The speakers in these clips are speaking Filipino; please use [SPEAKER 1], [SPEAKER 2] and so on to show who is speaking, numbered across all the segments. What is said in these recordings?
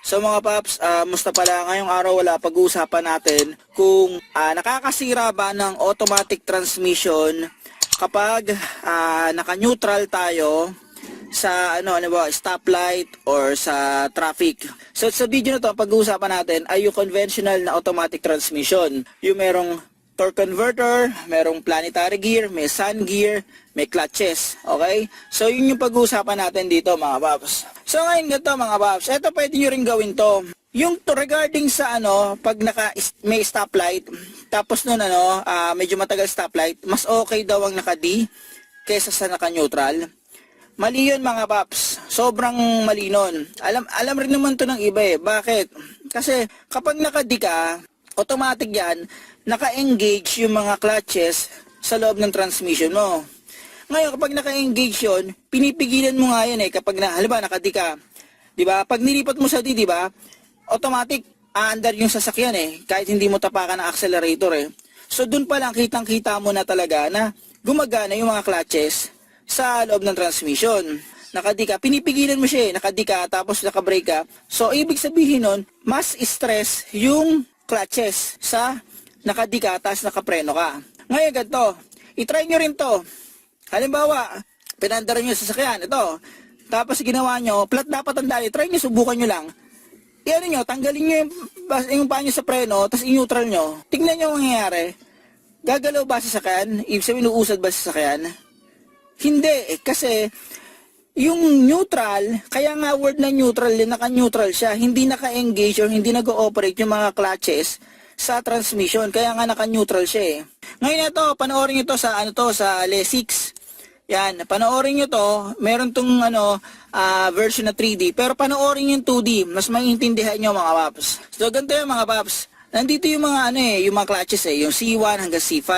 [SPEAKER 1] So mga paps, musta pala ngayong araw wala pag-uusapan natin kung nakakasira ba ng automatic transmission kapag naka-neutral tayo sa stoplight or sa traffic. So sa video na to, pag-uusapan natin ay yung conventional na automatic transmission. Yung merong torque converter, merong planetary gear, may sun gear, may clutches. Okay? So yun yung pag-uusapan natin dito mga paps. So ngayon ganito mga paps, eto pwede nyo rin gawin to. Yung to regarding sa pag may stoplight, tapos nun medyo matagal stoplight, mas okay daw ang naka-D kaysa sa naka-neutral. Mali yun mga paps, sobrang mali nun. Alam rin naman to ng iba eh. Bakit? Kasi kapag naka-D ka, automatic yan, naka-engage yung mga clutches sa loob ng transmission mo. Ngayon, kapag naka-engage yun, pinipigilan mo nga yan eh. Kapag halimbawa, naka-D ka, di ba? Pag nilipat mo sa D, di ba? Automatic, under yung sasakyan eh. Kahit hindi mo tapakan ng accelerator eh. So, dun pa lang, kitang-kita mo na talaga na gumagana yung mga clutches sa loob ng transmission. Naka-D ka, pinipigilan mo siya eh. Naka-D ka, tapos naka-brake ka. So, ibig sabihin nun, mas stress yung clutches sa naka-D ka, tapos naka-preno ka. Ngayon, ganito, itry nyo rin to. Halimbawa, pinandar nyo sa sasakyan, ito. Tapos ginawa nyo, flat dapat ang dali, try nyo, subukan nyo lang. Tanggalin nyo yung paa nyo sa preno, tapos i-neutral nyo. Tingnan nyo ang mangyayari. Gagalaw ba sa sasakyan? Ibig sabihin, uusad ba sa sasakyan? Hindi, kasi yung neutral, kaya nga word na neutral, naka-neutral siya, hindi naka-engage or hindi nag-ooperate yung mga clutches sa transmission, kaya nga naka-neutral siya eh. Ngayon ito, panoorin nyo to sa sa LE6. Yan, panoorin nyo to, meron tong version na 3D, pero panoorin yung 2D, mas maiintindihan nyo mga paps. So ganito yung mga paps. Nandito yung mga yung mga clutches eh, yung C1 hanggang C5.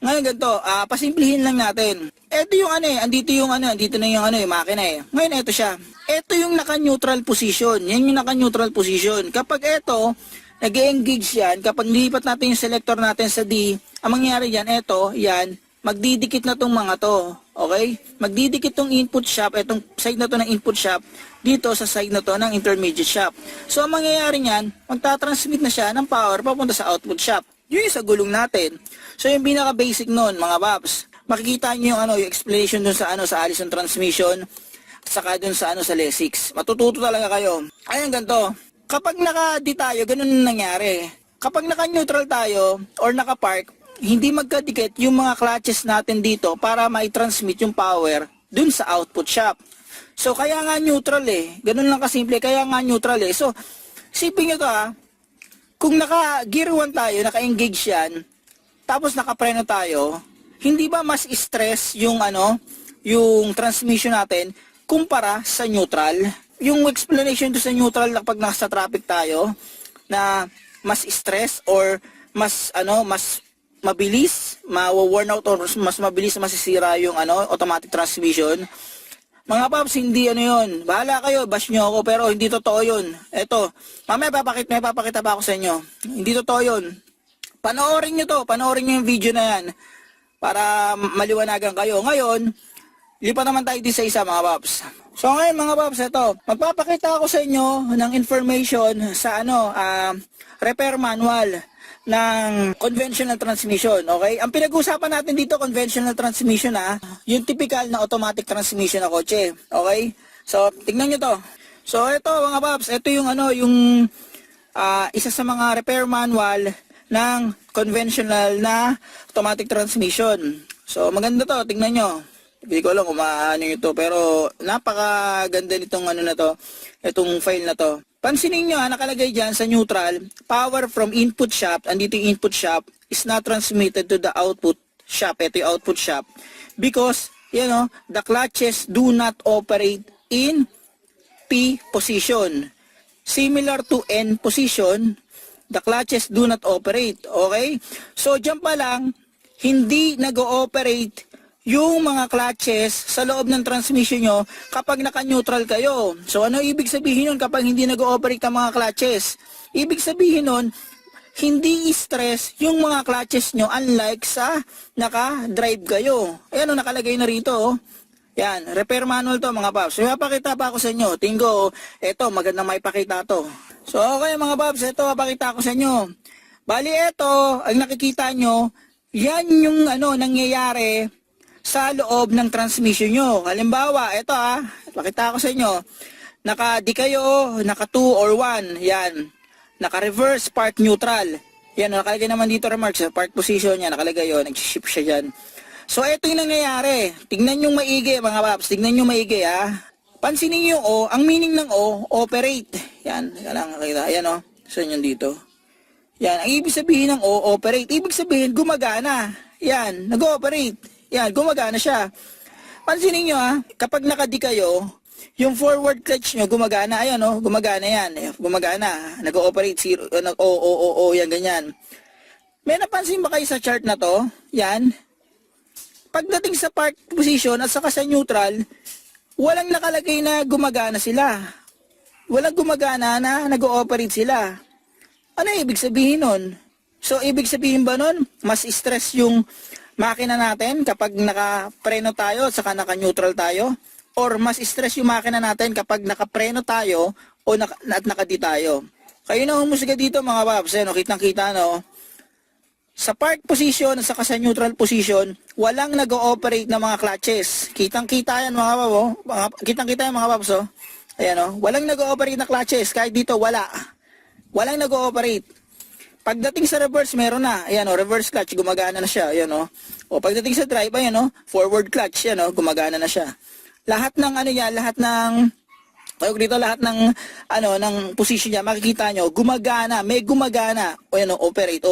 [SPEAKER 1] Ngayon ganito, pasimplihin lang natin. Ito yung andito yung andito na yung yung makina eh. Ngayon ito siya. Ito yung naka-neutral position. Yan yung naka-neutral position. Kapag ito nag-engage yan, kapag nilipat natin yung selector natin sa D, ang mangyayari yan, yan, magdidikit na tong mga to. Okay? Magdidikit tong input shaft, itong side na to ng input shaft, dito sa side na to ng intermediate shaft. So, ang mangyayari niyan, magtatransmit na siya ng power papunta sa output shaft. Yun yung sa gulong natin. So, yung pinaka-basic nun, mga paps, makikita nyo yung explanation dun sa sa Allison transmission, saka dun sa sa LE6. Matututo talaga kayo. Ayun, ganito. Kapag naka-D tayo, ganun nangyari. Kapag naka-neutral tayo or naka-park, hindi magkadikit yung mga clutches natin dito para mai-transmit yung power dun sa output shaft. So, kaya nga neutral eh. Ganun lang kasimple, kaya nga neutral eh. So, sipin nyo to kung naka-gear 1 tayo, naka-engage yan, tapos naka-preno tayo, hindi ba mas stress yung yung transmission natin kumpara sa neutral? Yung explanation to sa neutral kapag nasa traffic tayo na mas stress or mas mas mabilis ma-worn out or mas mabilis masisira yung automatic transmission. Mga paps, hindi yun. Bahala kayo, bash nyo ako, pero hindi totoo yun. Eto, mamaya papakita pa ako sa inyo. Hindi totoo yun. Panoorin nyo to, panoorin nyo yung video na yan para maliwanagan kayo. Ngayon, lipat naman tayo din sa isa mga paps. So ngayon mga paps, ito, magpapakita ako sa inyo ng information sa repair manual ng conventional transmission, okay? Ang pinag-uusapan natin dito, conventional transmission yung typical na automatic transmission na kotse, okay? So, tingnan nyo to. So, ito mga paps, ito yung isa sa mga repair manual ng conventional na automatic transmission. So, maganda to, tingnan nyo. Hindi ko alam kung maano ito, pero napakaganda nitong na to, itong file na to. Pansinin nyo nakalagay dyan sa neutral, power from input shaft, andito yung input shaft, is not transmitted to the output shaft. Ito yung output shaft. Because, the clutches do not operate in P position. Similar to N position, the clutches do not operate. Okay? So, dyan pa lang, hindi nag-ooperate yung mga clutches sa loob ng transmission nyo kapag naka-neutral kayo. So ano ibig sabihin nun kapag hindi nag-ooperate ang mga clutches? Ibig sabihin nun, hindi stress yung mga clutches nyo unlike sa naka-drive kayo. Ayan nakalagay na rito. Yan, repair manual to mga paps. So, papakita pa ako sa inyo. Tinggo, eto, magandang maipakita to. So, okay mga paps, eto, papakita ko sa inyo. Bali, eto, ang nakikita nyo, yan yung nangyayari sa loob ng transmission nyo. Halimbawa, eto pakita ko sa inyo. Naka-D kayo, naka 2 or 1, yan. Naka-reverse, park neutral. Yan, nakalagay naman dito remarks, park position yan, nakalagay yun, nag-shift siya dyan. So, ito yung nangyayari. Tignan nyo maigi, mga paps. Tignan nyo maigi, Pansinin nyo yung O. Ang meaning ng O, operate. Yan. Kailangan nakita. Ayan, Saan yun dito? Yan. Ang ibig sabihin ng O, operate. Ibig sabihin, gumagana. Yan. Nag-ooperate. Yan. Gumagana siya. Pansinin nyo, Kapag nakadi kayo, yung forward clutch nyo, gumagana. Ayan, Gumagana yan. Gumagana. Nag-ooperate. Zero. O, yan, ganyan. May napansin ba kayo sa chart na to? Yan. Pagdating sa park position at saka sa neutral, walang nakalagay na gumagana sila. Walang gumagana na nag-ooperate sila. Ano ibig sabihin nun? So, ibig sabihin ba nun, mas stress yung makina natin kapag nakapreno tayo at saka naka-neutral tayo? Or mas stress yung makina natin kapag nakapreno tayo at nakadi tayo? Kayo na humusga dito mga paps, kitang-kita, Sa park position at saka sa neutral position, walang nag-ooperate na mga clutches. Kitang-kita yan mga paps, Kitang-kita yan mga paps, Ayan, Walang nag-ooperate na clutches. Kahit dito, wala. Walang nag-ooperate. Pagdating sa reverse, meron na. Ayan, reverse clutch, gumagana na siya. Ayan, O pagdating sa drive, ayan, forward clutch, yan, gumagana na siya. Lahat ng lahat ng lahat ng ng position niya, makikita nyo, gumagana, may gumagana. O yan, operate,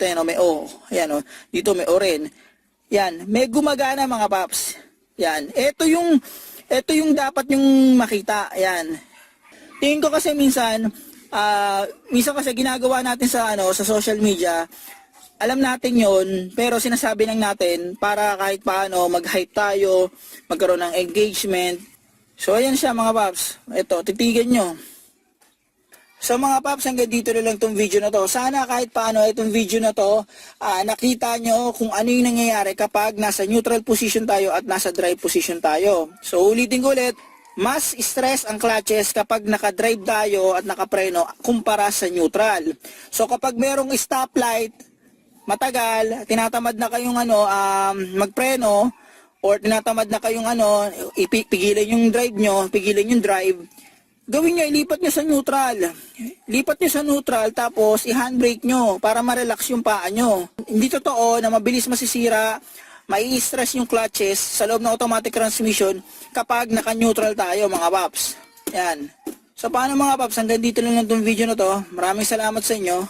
[SPEAKER 1] ayan, may O. Ayan, dito may O rin. Yan, may gumagana mga paps. Yan, ito yung dapat yung makita. Yan. Tingin ko kasi minsan kasi ginagawa natin sa sa social media, alam natin yon, pero sinasabi lang natin para kahit paano mag-hype tayo, magkaroon ng engagement. So, ayan siya mga paps. Ito, titigan nyo. So mga paps, hanggang dito na lang itong video na to. Sana kahit paano itong video na to, nakita nyo kung ano yung nangyayari kapag nasa neutral position tayo at nasa drive position tayo. So ulitin ko ulit, mas stress ang clutches kapag naka-drive tayo at nakapreno kumpara sa neutral. So kapag merong stoplight, matagal, tinatamad na kayong magpreno, or tinatamad na kayong pigilan yung drive nyo, pigilan yung drive, gawin nyo, ilipat nyo sa neutral. Lipat nyo sa neutral, tapos i-handbrake nyo para ma-relax yung paa nyo. Hindi totoo na mabilis masisira, mai-stress yung clutches sa loob ng automatic transmission kapag naka-neutral tayo mga paps. Yan. So paano mga paps, hanggang dito lang itong video na to. Maraming salamat sa inyo.